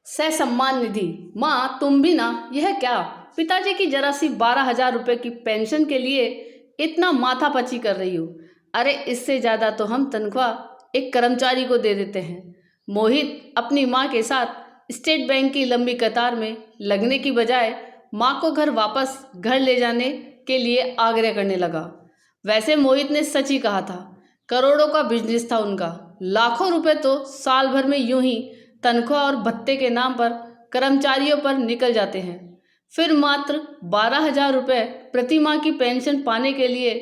सम्मान निधि। माँ तुम भी ना, यह क्या? पिताजी की जरा सी 12,000 रुपए की पेंशन के लिए इतना माथापच्ची कर रही हो? अरे इससे ज़्यादा तो हम तनख्वाह एक कर्मचारी को दे देते हैं। मोहित अपनी माँ के साथ स्टेट बैंक की लंबी कतार में लगने की बजाय माँ को घर ले जाने के लिए आग्रह करने लगा। वैसे मोहित ने सच ही कहा था, करोड़ों का बिजनेस था उनका। लाखों रुपए तो साल भर में यूं ही तनख्वाह और भत्ते के नाम पर कर्मचारियों पर निकल जाते हैं। फिर मात्र 12,000 रुपये प्रति माह की पेंशन पाने के लिए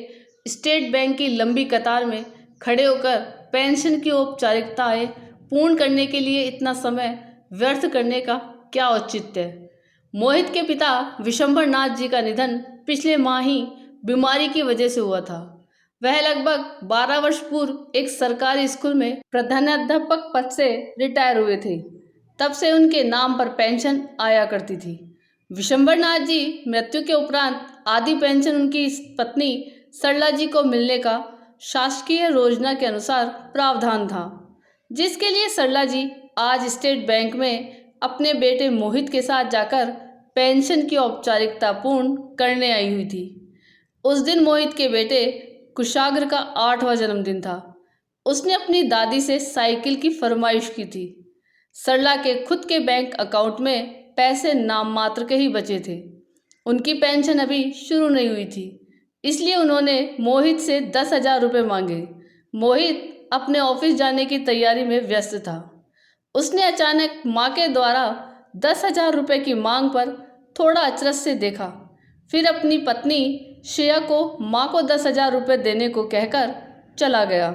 स्टेट बैंक की लंबी कतार में खड़े होकर पेंशन की औपचारिकताएं पूर्ण करने के लिए इतना समय व्यर्थ करने का क्या औचित्य है? मोहित के पिता विशंबर नाथ जी का निधन पिछले माह ही बीमारी की वजह से हुआ था। वह लगभग 12 वर्ष पूर्व एक सरकारी स्कूल में प्रधानाध्यापक पद से रिटायर हुए थे। तब से उनके नाम पर पेंशन आया करती थी। विशंबर नाथ जी मृत्यु के उपरांत आधी पेंशन उनकी पत्नी सरला जी को मिलने का शासकीय योजना के अनुसार प्रावधान था, जिसके लिए सरला जी आज स्टेट बैंक में अपने बेटे मोहित के साथ जाकर पेंशन की औपचारिकता पूर्ण करने आई हुई थी। उस दिन मोहित के बेटे कुशाग्र का 8वां जन्मदिन था। उसने अपनी दादी से साइकिल की फरमाइश की थी। सरला के खुद के बैंक अकाउंट में पैसे नाम मात्र के ही बचे थे। उनकी पेंशन अभी शुरू नहीं हुई थी, इसलिए उन्होंने मोहित से 10,000 रुपये मांगे। मोहित अपने ऑफिस जाने की तैयारी में व्यस्त था। उसने अचानक माँ के द्वारा 10,000 रुपये की मांग पर थोड़ा अचरज से देखा। फिर अपनी पत्नी श्रेया को माँ को 10,000 रुपये देने को कहकर चला गया।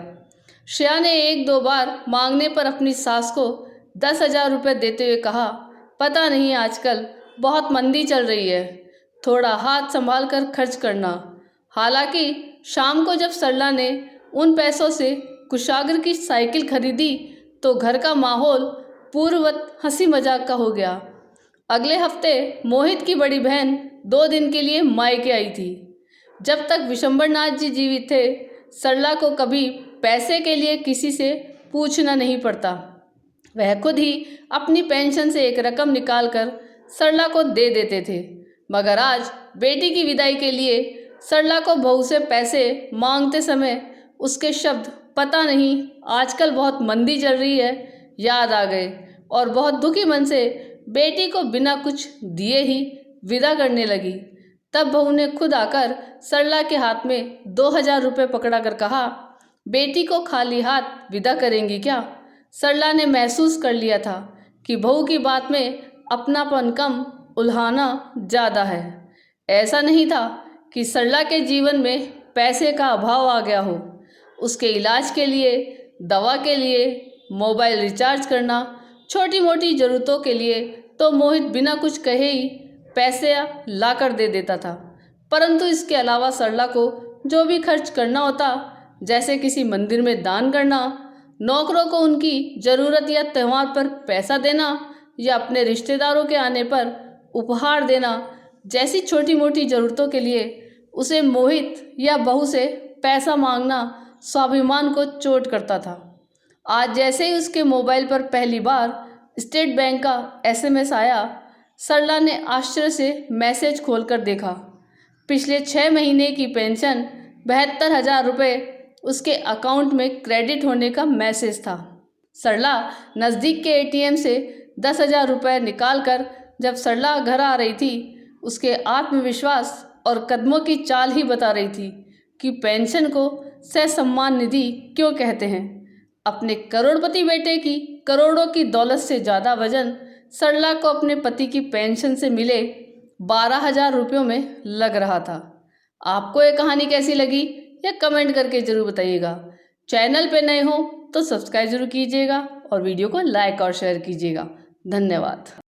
श्रेया ने 1-2 बार मांगने पर अपनी सास को 10,000 रुपये देते हुए कहा, पता नहीं आजकल बहुत मंदी चल रही है, थोड़ा हाथ संभाल कर खर्च करना। हालांकि शाम को जब सरला ने उन पैसों से कुशाग्र की साइकिल खरीदी तो घर का माहौल पूर्ववत हंसी मजाक का हो गया। अगले हफ्ते मोहित की बड़ी बहन 2 दिन के लिए मायके आई थी। जब तक विशंबर नाथ जी जीवित थे, सरला को कभी पैसे के लिए किसी से पूछना नहीं पड़ता। वह खुद ही अपनी पेंशन से एक रकम निकालकर सरला को दे देते थे। मगर आज बेटी की विदाई के लिए सरला को बहू से पैसे मांगते समय उसके शब्द पता नहीं आजकल बहुत मंदी चल रही है याद आ गए और बहुत दुखी मन से बेटी को बिना कुछ दिए ही विदा करने लगी। तब बहू ने खुद आकर सरला के हाथ में 2,000 रुपये पकड़ा कर कहा, बेटी को खाली हाथ विदा करेंगी क्या? सरला ने महसूस कर लिया था कि बहू की बात में अपनापन कम, उल्हाना ज़्यादा है। ऐसा नहीं था कि सरला के जीवन में पैसे का अभाव आ गया हो। उसके इलाज के लिए, दवा के लिए, मोबाइल रिचार्ज करना, छोटी मोटी ज़रूरतों के लिए तो मोहित बिना कुछ कहे ही पैसे ला कर दे देता था। परंतु इसके अलावा सरला को जो भी खर्च करना होता, जैसे किसी मंदिर में दान करना, नौकरों को उनकी ज़रूरत या त्यौहार पर पैसा देना या अपने रिश्तेदारों के आने पर उपहार देना जैसी छोटी मोटी ज़रूरतों के लिए उसे मोहित या बहू से पैसा मांगना स्वाभिमान को चोट करता था। आज जैसे ही उसके मोबाइल पर पहली बार स्टेट बैंक का SMS आया, सरला ने आश्चर्य से मैसेज खोलकर देखा। पिछले 6 महीने की पेंशन 72,000 रुपये उसके अकाउंट में क्रेडिट होने का मैसेज था। सरला नज़दीक के ATM से 10,000 रुपये निकाल कर जब सरला घर आ रही थी, उसके आत्मविश्वास और कदमों की चाल ही बता रही थी कि पेंशन को सम्मान निधि क्यों कहते हैं। अपने करोड़पति बेटे की करोड़ों की दौलत से ज़्यादा वजन सरला को अपने पति की पेंशन से मिले 12,000 रुपयों में लग रहा था। आपको ये कहानी कैसी लगी या कमेंट करके ज़रूर बताइएगा। चैनल पे नए हो तो सब्सक्राइब जरूर कीजिएगा और वीडियो को लाइक और शेयर कीजिएगा। धन्यवाद।